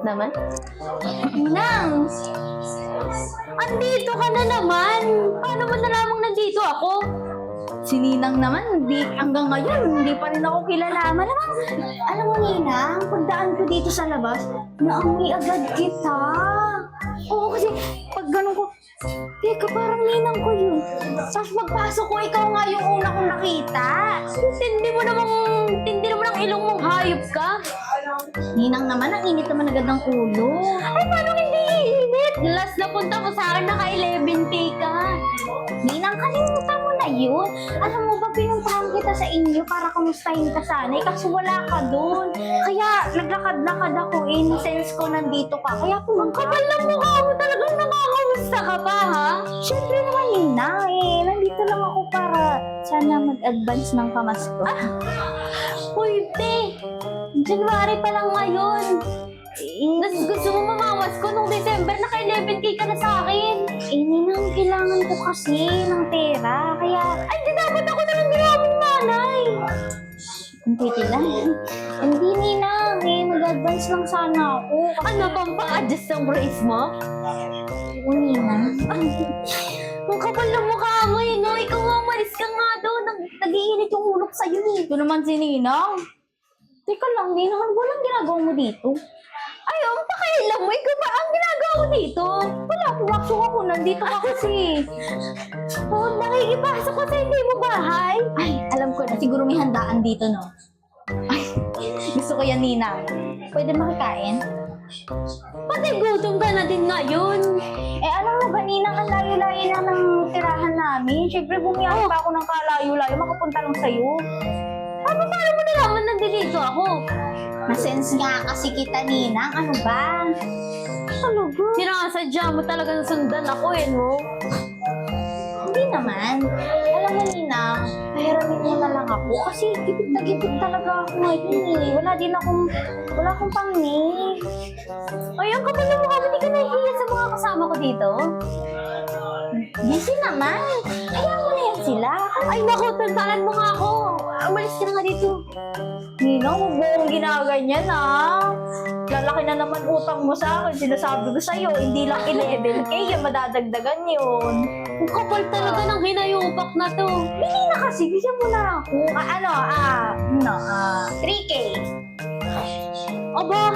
Naman? Nang! Andito ka na naman! Paano mo nalamang nandito ako? Si Ninang naman, hanggang ngayon, hindi pa rin ako kilala. Malamang, alam mo Ninang, pagdaan ko dito sa labas, naamoy agad kita. Oo, kasi pag ganun ko, teka, parang Ninang ko yun. Tapos pagpasok ko, ikaw nga yung una kong nakita. Tindi mo ng ilong mong hayop ka. Ninang naman, ang init naman agad ng ulo. Ay, paano hindi iinit? Last na punta mo sa akin, naka 11K ka. Ninang, kalimutan mo na yun. Alam mo ba, pinuntahan kita sa inyo para kamustahin ka sana. Kaso wala ka doon. Kaya naglakad-lakad ako since ko nandito ka. Kaya pumunta. Kapal ng mukha mo, talagang nakakamusta ka pa, ha? Siyempre naman, Ninang, nandito lang ako para sana mag-advance ng pamasko. Uy, te! January pa lang ngayon. Tapos gusto mo mamawas ko nung December, naka 11K ka na sa akin. Ninang, kailangan ko kasi ng pera. Kaya, Ay, di dapat ako na lang ginawa mong nanay. hindi lang. Hindi, Ninang, mag-advance lang sana ako. Ano bang pa-adjust ng brace mo? Oo, Ninang. Ang kapal ng mukha mo, no? Ikaw nga, umalis ka nga doon. Nag-iinit yung ulo ko sa'yo, eh. Ito naman si Ninang. Teka lang, Ninang, walang ginagawa mo dito. Ay, ang pakailan mo. Ikaw ba ang ginagawa mo dito? Wala, pumasok ako. Nandito ka kasi. Oh, nakikipasok ko sa hindi mo bahay. Ay, alam ko na. Siguro may handaan dito, no? Ay, gusto ko yan, Ninang. Pwede makikain? Pati gutom ka na din ngayon. Alam mo ba, Ninang, ang layo-layo na ng tirahan namin. Siyempre, bumiyahe pa ako ng kalayo-layo. Makapunta lang sa'yo. Paano mo nalaman nandito ako? Na-sense nga kasi kita, Ninang. Ano ba? Talaga? Sinasadya mo talaga na sundan ako, no? Hindi naman. Alam mo, Ninang, pahiramin mo na lang ako. Kasi gipit na gipit talaga ako ngayon, eh. Wala akong pangni. Ay, ang kapal ng mukha mo. Hindi ka nahihiya sa mga kasama ko dito. Busy naman. Kaya mo na yan sila. Ay, naku, tantanan mo nga ako. Umalis ka na nga dito. Ninang, huwag mo akong ginaganyan, ha? Lalaki na naman utang mo sa akin. Sinasabi ko sa'yo, hindi lang 11K, yung madadagdagan yun. Ang kapal talaga ng hinayupak na to. Hindi na kasi, bigyan mo na ako. 3K. Aba,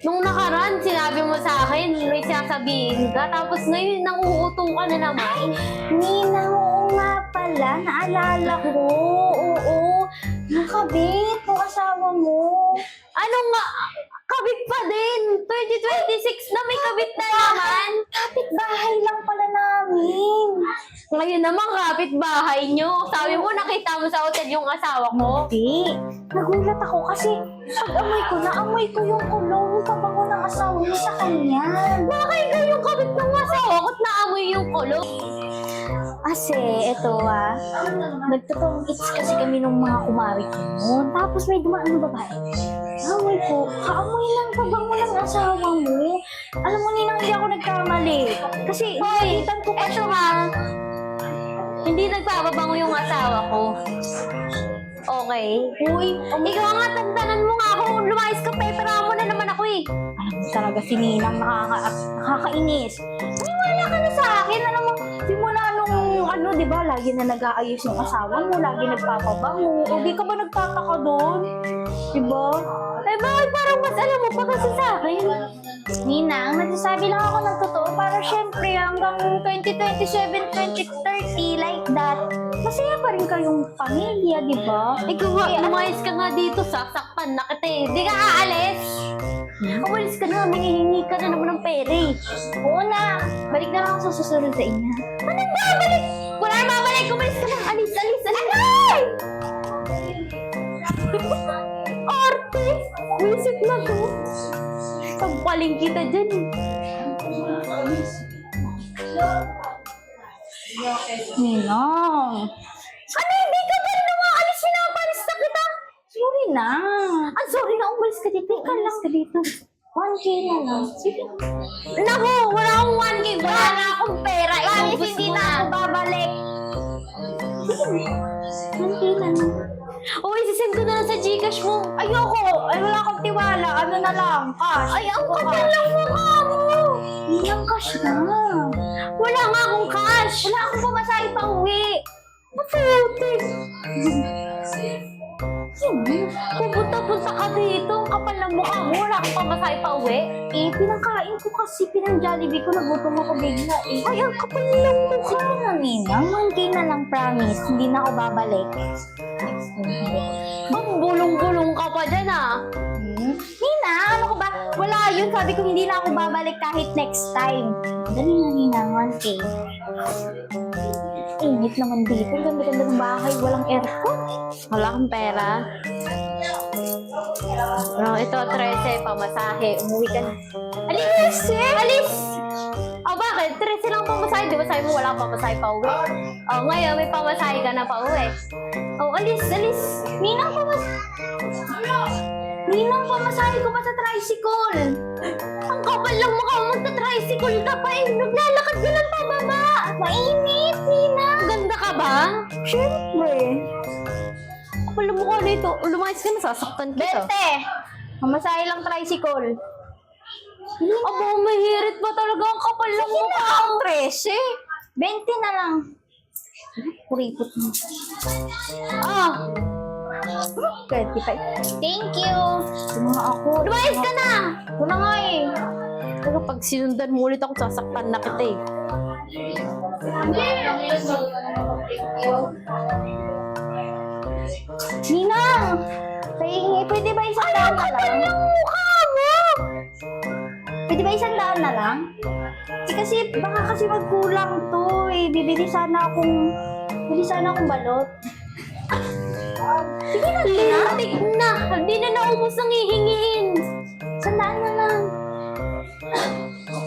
nung nakaraan, sinabi mo sa akin, may sasabihin ka, tapos ngayon, nanguuto ka na naman. Ninang, oo nga pala, naalala ko. Oo, yung kabit, yung asawa mo. Ano nga, kabit pa din. 2026 na may kabit na naman. Kapit bahay lang pala namin. Ngayon naman, kapit bahay nyo. Sabi mo, nakita mo sa hotel yung asawa ko. Hindi. Nagulat ako kasi pag-amoy ko, naamoy ko yung kulong, yung pabango ng asawa mo sa kanya. Bakit ka yung kabit ng asawa ko at naamoy yung kulo? Kasi, nagtotoong it's kasi kami ng mga kumari ko noon. Tapos may dumaan na babae. Amoy ko, kaamoy ng pabango ng asawa mo. Alam mo, Ninang, hindi ako nagkamali. Kasi, nakalitan ko pa Eto ha, hindi nagpapabango yung asawa ko. Okay. Uy, Ikaw nga, tantanan mo nga ako. Lumayas ka, pepera mo na naman ako eh. alam mo talaga si Ninang nakakainis. Maniwala ka na sa akin. Alam mo, simula nung di ba, lagi na nag-aayos yung asawa mo, lagi nagpapabango. O di ka ba nagtataka doon? Di ba? Ay, bakit parang mas alam mo pa kasi sa akin? Ninang, nagsasabi lang ako ng totoo para syempre hanggang 2027, 2030, like that. Masaya pa rin kayong pamilya, di ba? Ikaw nga, lumayas ka nga dito, sasaktan na kita eh. Di ka aalis. Umalis ka na, manghihingi ka na naman ng pera eh. Oo na, balik na lang ako sa susunod sa inyo. Anong babalik? Wala na babalik, umalis ka na. Alis. Ay! Arte! Wisit na to. Sampaling kita dyan eh. Ninang, Ano, hindi ka ba rin umaalis? Pinapalis na kita. sorry na. Sorry na, umalis ka dito. Umalis ka dito. 1K na lang. Sige. Naku, wala akong 1K. Wala na akong pera. Promise, Iubos hindi mo na ako babalik. Sige. 1K na lang. O, isisend ko na lang sa Gcash mo. Ayoko! Ay, wala akong tiwala. Ano na lang? Cash. Ay, ang kapal lang mukha mo. Ninang cash na. Wala nga akong cash. Wala akong pamasahe pa uwi. Maputik. Pupunta-punta ka dito. Ang kapal ng mukha mo. Wala akong pamasahe pa uwi. Eh, pinangkain ko kasi pinang-Jollibee ko. Nagutom ako bigla eh. Ay, ang kapal ng mukha. Sige na, Ninang. 1K na lang, promise. Hindi na ako babalik. Bulong-bulong ka pa dyan ah. Nina, ano ko ba? Wala yun. Sabi ko hindi na ako babalik kahit next time. Dali na, Nina. 1K. Init naman dito. Ang ganda-ganda ng bahay. Walang aircon. Wala kang pera. No, ito, 13, pamasahe. Umuwi ka na. Alis! Alis! O bakit? 13 lang pamasahe. Di ba sabi mo wala kang pamasahe pa uwi? O ngayon, may pamasahe ka na pa uwi. O, alis! Ninang pamasahe ko pa sa tricycle. Ang kapal lang mukha mo, magta-tricycle ka pa eh. Naglalakad ka lang pababa. Mainit, Nina. Ganda ka ba? Siyempre. Kapal lang mukha nito. Lumayas ka na, sasaktan kita. Bente! Pamasahe lang tricycle. Aba, mahirit ba talaga ang kapal lang Sige mukha? na, ang 13. 20 na lang. Kuripot mo. Ah, 25. Thank you. Ito na ako. lumayas ka na! Ito na nga eh. Pero pag sinundan mo ulit ako, sasaktan na kita eh. Ninang! Pahingi, pwede ba isang daan na lang? Ang mukha mo! Pwede ba isang daan na lang? Eh, kasi baka kasi magkulang to eh. Bibili sana akong balot. Sige na, Nina. Lintik na! Hindi na naubos ang hihingiin. Isang daan na lang.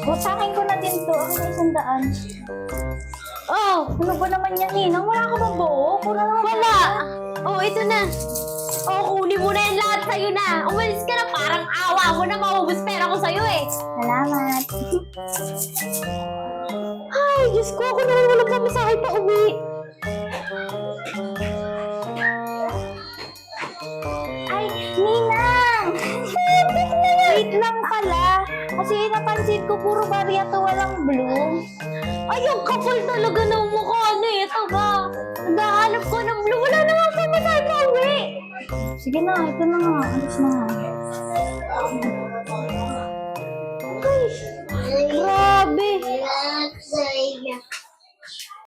O, sa akin ko na din to. Ako na isang daan. Oh, Ano ba naman yan, Ninang? Wala ka bang buo? Kuna na wala! Oh, ito na. Oh, kunin mo na yan lahat sa'yo na. Umalis ka na, parang awa mo na maubos pera ko sa'yo eh. Salamat. Ay, Diyos ko, ako naman walang pamasahe pa uwi. Ay, Ninang! Wait lang pala. Kasi napansin ko puro barya to, walang blue. Ay, ang kapal talaga ng mukha na ito ba? Naghahanap ko ng blue. Wala na nga pamasahe pa uwi. Sige na, ito na nga. Alis na nga.